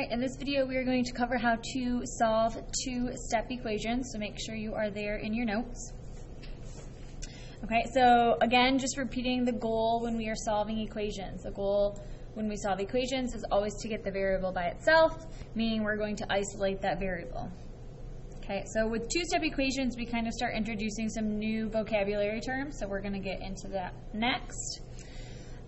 Alright, in this video we are going to cover how to solve two-step equations, so make sure you are there in your notes. Okay, so again, just repeating the goal when we are solving equations. The goal when we solve equations is always to get the variable by itself, meaning we're going to isolate that variable. Okay, so with two-step equations we kind of start introducing some new vocabulary terms, so we're going to get into that next.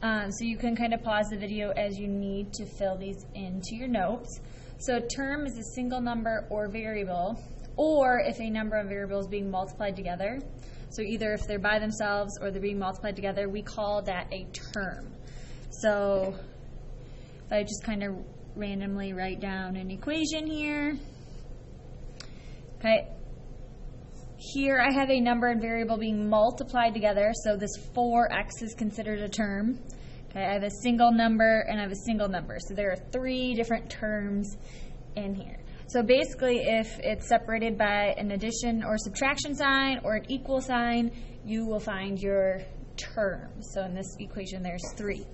So you can kind of pause the video as you need to fill these into your notes. So a term is a single number or variable, or if a number of variables being multiplied together. So either if they're by themselves or they're being multiplied together, we call that a term. So if I just kind of randomly write down an equation here. Okay. Here I have a number and variable being multiplied together, so this 4x is considered a term. Okay, I have a single number and I have a single number, so there are three different terms in here. So basically, if it's separated by an addition or subtraction sign or an equal sign, you will find your term. So in this equation, there's 3.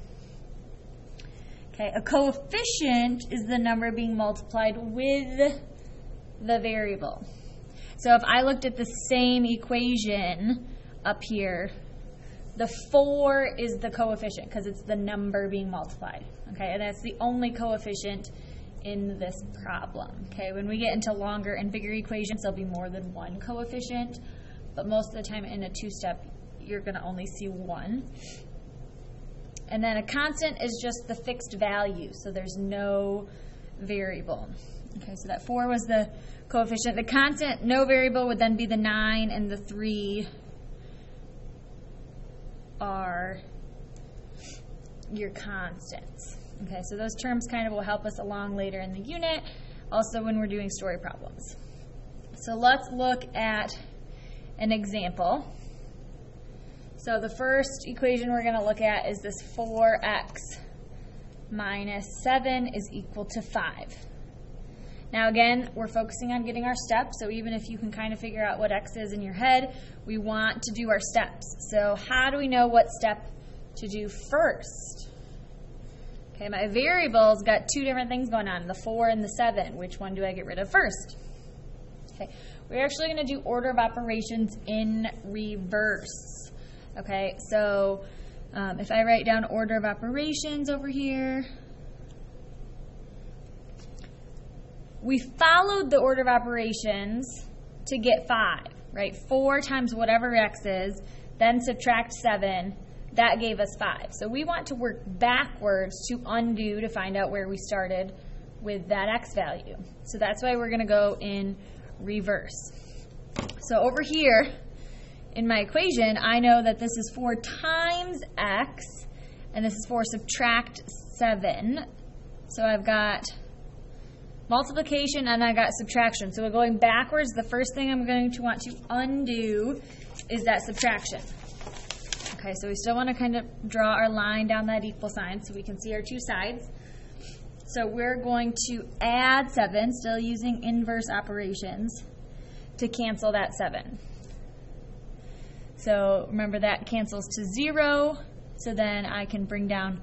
Okay, a coefficient is the number being multiplied with the variable. So if I looked at the same equation up here, the 4 is the coefficient because it's the number being multiplied. Okay, and that's the only coefficient in this problem. Okay, when we get into longer and bigger equations, there'll be more than one coefficient, but most of the time in a two-step, you're going to only see one. And then a constant is just the fixed value, so there's no variable. Okay, so that 4 was the coefficient. The constant, no variable, would then be the 9, and the 3 are your constants. Okay, so those terms kind of will help us along later in the unit, also when we're doing story problems. So let's look at an example. So the first equation we're going to look at is this 4x minus 7 is equal to 5. Now again, we're focusing on getting our steps, so even if you can kind of figure out what x is in your head, we want to do our steps. So how do we know what step to do first? Okay, my variable's got two different things going on, the 4 and the 7. Which one do I get rid of first? Okay, we're actually going to do order of operations in reverse. Okay, so if I write down order of operations over here, we followed the order of operations to get 5, right? 4 times whatever x is, then subtract 7, that gave us 5. So we want to work backwards to undo to find out where we started with that x value. So that's why we're going to go in reverse. So over here in my equation, I know that this is 4 times x, and this is 4 subtract 7. So I've got multiplication and I got subtraction. So we're going backwards. The first thing I'm going to want to undo is that subtraction. Okay, so we still want to kind of draw our line down that equal sign so we can see our two sides. So we're going to add 7, still using inverse operations, to cancel that 7. So remember that cancels to 0. So then I can bring down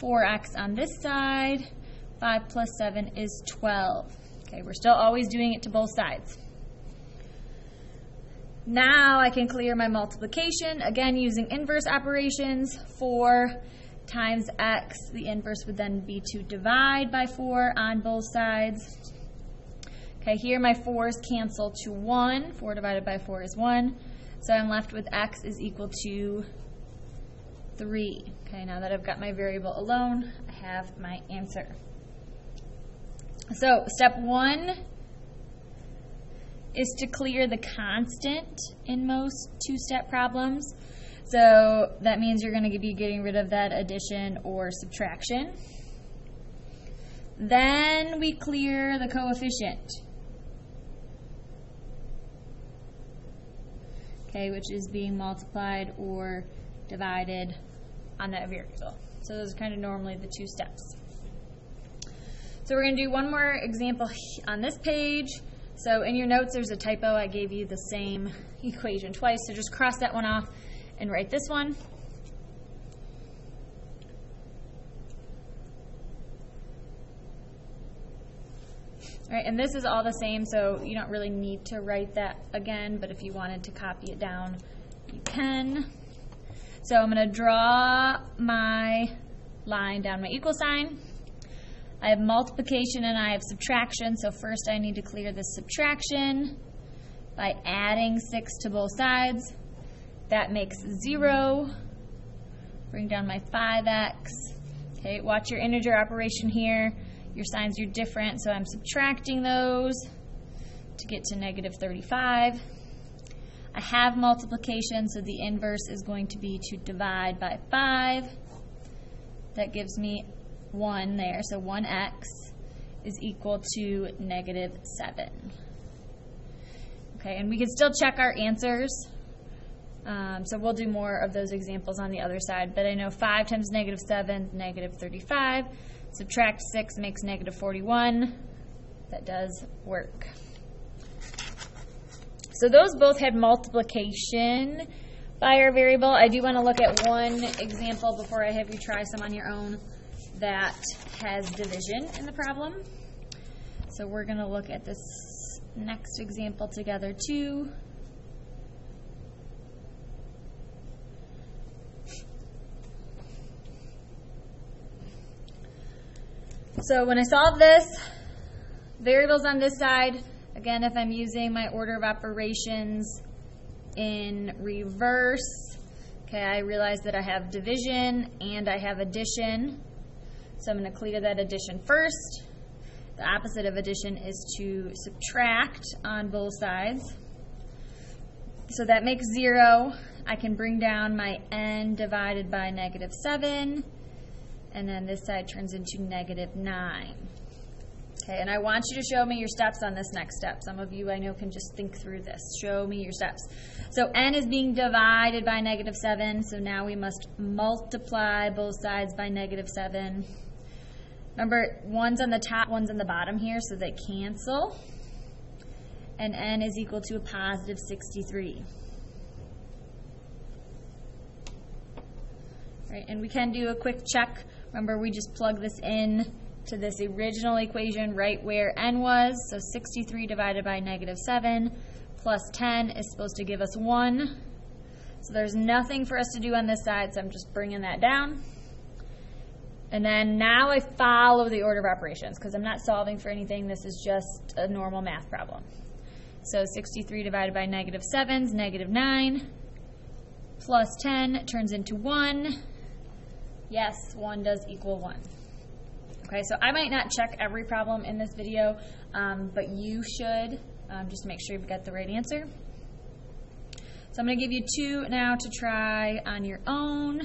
4x on this side. 5 plus 7 is 12. Okay, we're still always doing it to both sides. Now I can clear my multiplication, again using inverse operations. 4 times x, the inverse would then be to divide by 4 on both sides. Okay, here my 4's cancel to 1. 4 divided by 4 is 1. So I'm left with x is equal to 3. Okay, now that I've got my variable alone, I have my answer. So step 1 is to clear the constant in most two-step problems. So that means you're going to be getting rid of that addition or subtraction. Then we clear the coefficient, okay, which is being multiplied or divided on that variable. So those are kind of normally the two steps. So we're going to do one more example on this page. So in your notes there's a typo. I gave you the same equation twice, so just cross that one off and write this one. All right, and this is all the same, so you don't really need to write that again, but if you wanted to copy it down, you can. So I'm going to draw my line down my equal sign. I have multiplication and I have subtraction, so first I need to clear this subtraction by adding 6 to both sides. That makes 0. Bring down my 5x. Okay, watch your integer operation here. Your signs are different, so I'm subtracting those to get to negative 35. I have multiplication, so the inverse is going to be to divide by 5. That gives me 1 there, so 1x is equal to negative 7. Okay, and we can still check our answers. So we'll do more of those examples on the other side, but I know 5 times negative 7 is negative 35. Subtract 6 makes negative 41. That does work. So those both had multiplication by our variable. I do want to look at one example before I have you try some on your own that has division in the problem. So we're going to look at this next example together too. So when I solve this, variables on this side, again, if I'm using my order of operations in reverse, okay, I realize that I have division and I have addition. So I'm going to clear that addition first. The opposite of addition is to subtract on both sides. So that makes 0. I can bring down my n divided by negative 7. And then this side turns into negative 9. Okay, and I want you to show me your steps on this next step. Some of you I know can just think through this. Show me your steps. So n is being divided by negative 7, so now we must multiply both sides by negative 7. Remember, one's on the top, one's on the bottom here, so they cancel. And n is equal to a positive 63. Right, and we can do a quick check. Remember, we just plug this in to this original equation right where n was. So 63 divided by negative 7 plus 10 is supposed to give us 1. So there's nothing for us to do on this side, so I'm just bringing that down. And then now I follow the order of operations because I'm not solving for anything. This is just a normal math problem. So 63 divided by negative 7 is negative 9. Plus 10 turns into 1. Yes, 1 does equal 1. Okay, so I might not check every problem in this video, but you should just make sure you've got the right answer. So I'm going to give you 2 now to try on your own.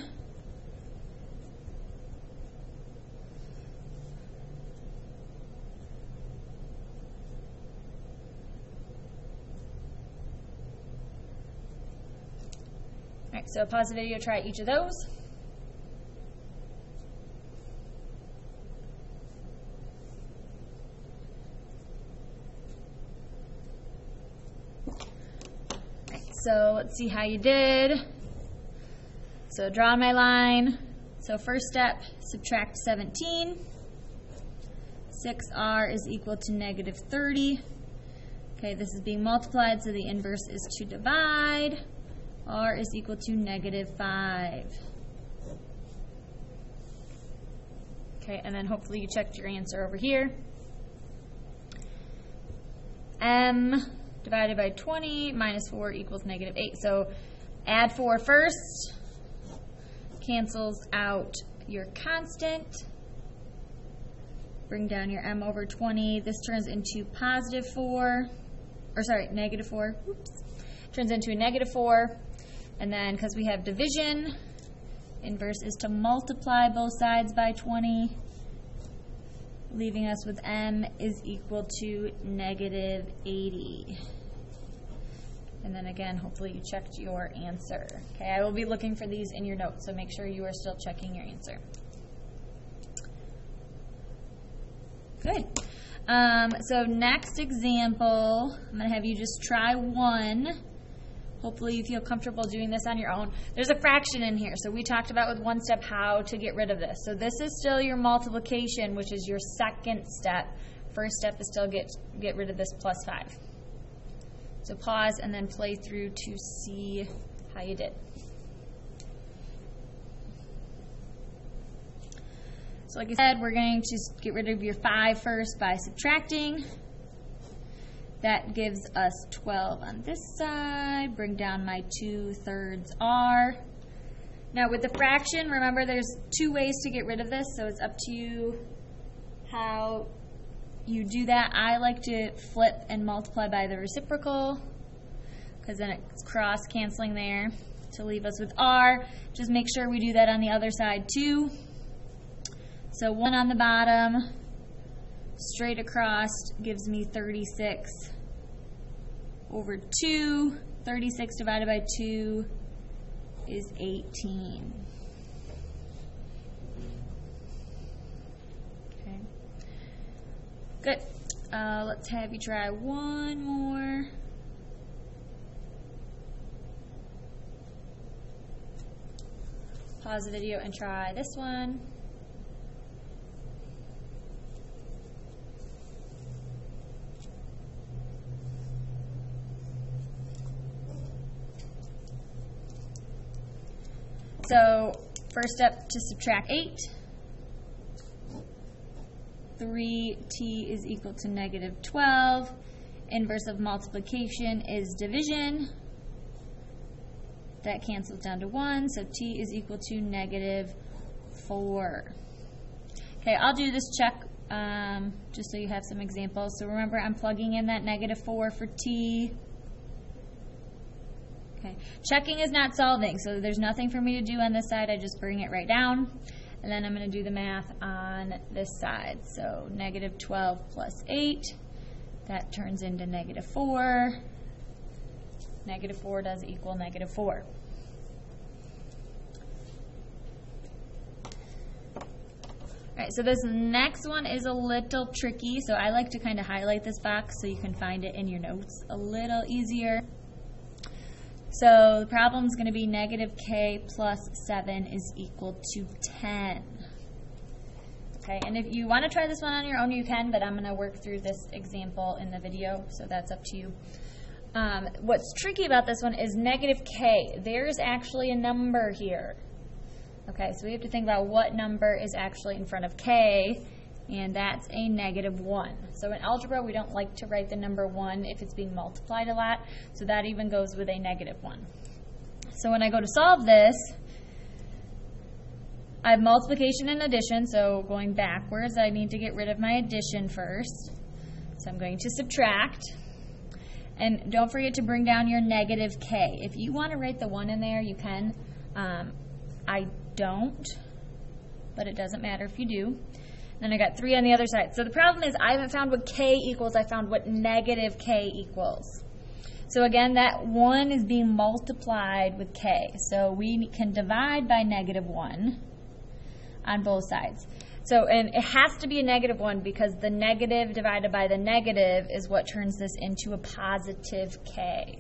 All right, so pause the video, try each of those. So let's see how you did. So draw my line. So first step, subtract 17. 6r is equal to negative 30. Okay, this is being multiplied, so the inverse is to divide. R is equal to negative 5. Okay, and then hopefully you checked your answer over here. M divided by 20 minus 4 equals negative 8. So add 4 first. Cancels out your constant. Bring down your m over 20. This turns into positive 4. Or sorry, negative 4. Oops. Turns into a negative 4. And then because we have division, inverse is to multiply both sides by 20. Leaving us with m is equal to negative 80. And then again, hopefully you checked your answer. Okay, I will be looking for these in your notes, so make sure you are still checking your answer. Good. So next example, I'm going to have you just try one. Hopefully you feel comfortable doing this on your own. There's a fraction in here, so we talked about with one step how to get rid of this. So this is still your multiplication, which is your second step first step is still get rid of this plus 5. So pause and then play through to see how you did. So like I said, we're going to get rid of your 5 first by subtracting. That gives us 12 on this side. Bring down my 2/3 r. Now with the fraction, remember there's 2 ways to get rid of this, so it's up to you how you do that. I like to flip and multiply by the reciprocal, because then it's cross-canceling there to leave us with r. Just make sure we do that on the other side too. So 1 on the bottom, straight across, gives me 36 over 2. 36 divided by 2 is 18. Okay. Good. Let's have you try one more. Pause the video and try this one. So first step to subtract 8. 3t is equal to negative 12. Inverse of multiplication is division. That cancels down to 1, so t is equal to negative 4. Okay, I'll do this check just so you have some examples. So remember, I'm plugging in that negative 4 for t. Okay. Checking is not solving, so there's nothing for me to do on this side. I just bring it right down, and then I'm going to do the math on this side. So negative 12 plus 8, that turns into negative 4. Negative 4 does equal negative 4. All right, so this next one is a little tricky, so I like to kind of highlight this box so you can find it in your notes a little easier. So the problem is going to be negative k plus 7 is equal to 10. Okay, and if you want to try this one on your own, you can, but I'm going to work through this example in the video, so that's up to you. What's tricky about this one is negative k. There's actually a number here. Okay, so we have to think about what number is actually in front of k, and that's a negative 1. So in algebra, we don't like to write the number 1 if it's being multiplied a lot, so that even goes with a negative 1. So when I go to solve this, I have multiplication and addition, so going backwards, I need to get rid of my addition first. So I'm going to subtract. And don't forget to bring down your negative k. If you want to write the 1 in there, you can. I don't, but it doesn't matter if you do. Then I got 3 on the other side. So the problem is I haven't found what k equals. I found what negative k equals. So again, that 1 is being multiplied with k. So we can divide by negative 1 on both sides. So, and it has to be a negative 1 because the negative divided by the negative is what turns this into a positive k.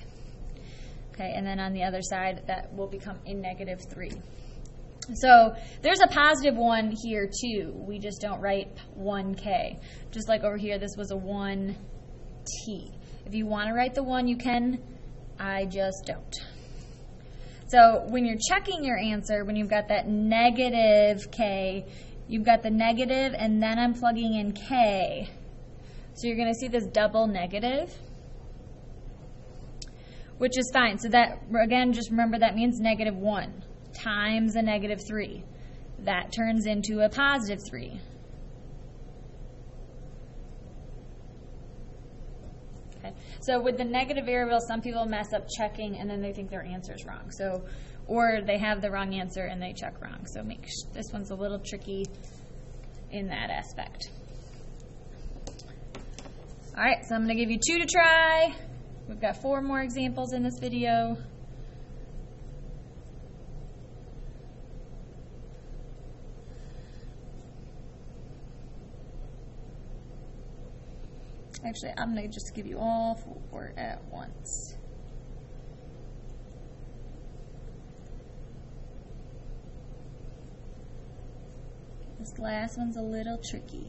Okay, and then on the other side, that will become a negative 3. So there's a positive 1 here too. We just don't write 1k. Just like over here, this was a 1t. If you want to write the 1, you can. I just don't. So when you're checking your answer, when you've got that negative k, you've got the negative, and then I'm plugging in k. So you're going to see this double negative, which is fine. So that, again, just remember that means negative 1 times a negative 3. That turns into a positive 3. Okay. So with the negative variable, some people mess up checking and then they think their answer is wrong. So, or they have the wrong answer and they check wrong. So this one's a little tricky in that aspect. All right, so I'm going to give you 2 to try. We've got 4 more examples in this video. Actually, I'm going to just give you all 4 at once. This last one's a little tricky.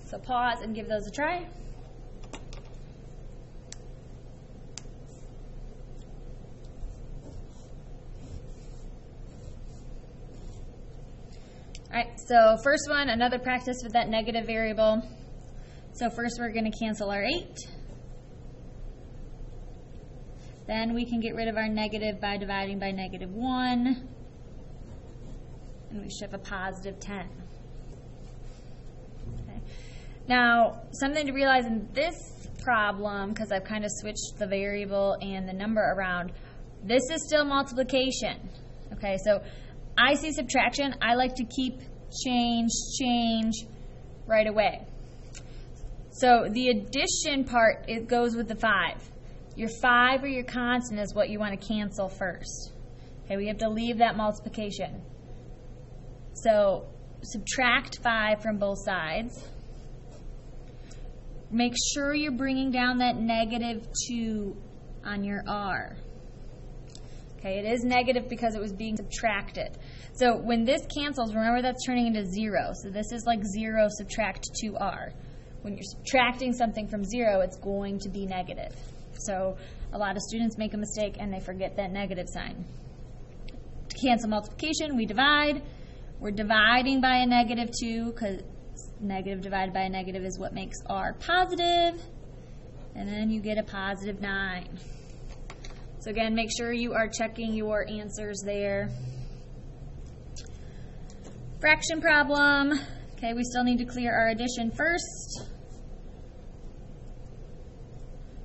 So pause and give those a try. All right, so first one, another practice with that negative variable. So first we're going to cancel our 8. Then we can get rid of our negative by dividing by -1. And we should have a positive 10. Okay. Now, something to realize in this problem, because I've kind of switched the variable and the number around, this is still multiplication. Okay, so I see subtraction. I like to keep change right away. So the addition part, it goes with the 5. Your 5 or your constant is what you want to cancel first. Okay, we have to leave that multiplication. So subtract 5 from both sides. Make sure you're bringing down that -2 on your R. Okay, it is negative because it was being subtracted. So when this cancels, remember that's turning into 0. So this is like 0 subtract 2R. When you're subtracting something from 0, it's going to be negative. So a lot of students make a mistake and they forget that negative sign. To cancel multiplication, we divide. We're dividing by a -2 because negative divided by a negative is what makes R positive. And then you get a positive 9. So again, make sure you are checking your answers there. Fraction problem. Okay, we still need to clear our addition first.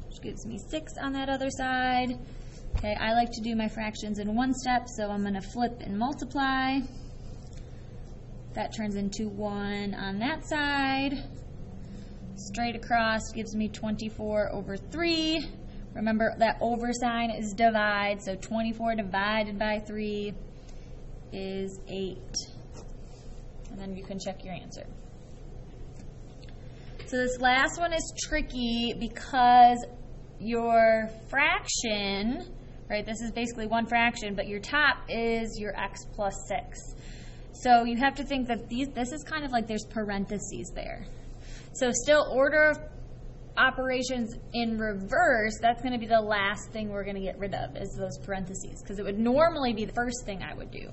Which gives me 6 on that other side. Okay, I like to do my fractions in one step, so I'm going to flip and multiply. That turns into 1 on that side. Straight across gives me 24/3. Remember that over sign is divide, so 24 divided by 3 is 8. And then you can check your answer. So this last one is tricky because your fraction, right, this is basically one fraction, but your top is your x plus 6. So you have to think that this is kind of like there's parentheses there. So still order of operations in reverse, that's going to be the last thing we're going to get rid of is those parentheses, because it would normally be the first thing I would do.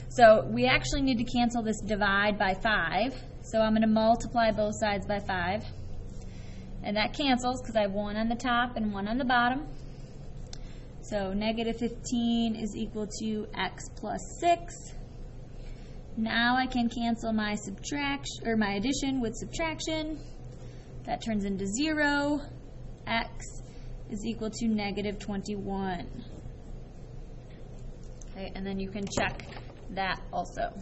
So we actually need to cancel this divide by 5. So I'm going to multiply both sides by 5. And that cancels because I have 1 on the top and 1 on the bottom. So -15 is equal to x plus 6. Now I can cancel my subtraction or my addition with subtraction. That turns into 0. X is equal to -21. Okay, and then you can check that also.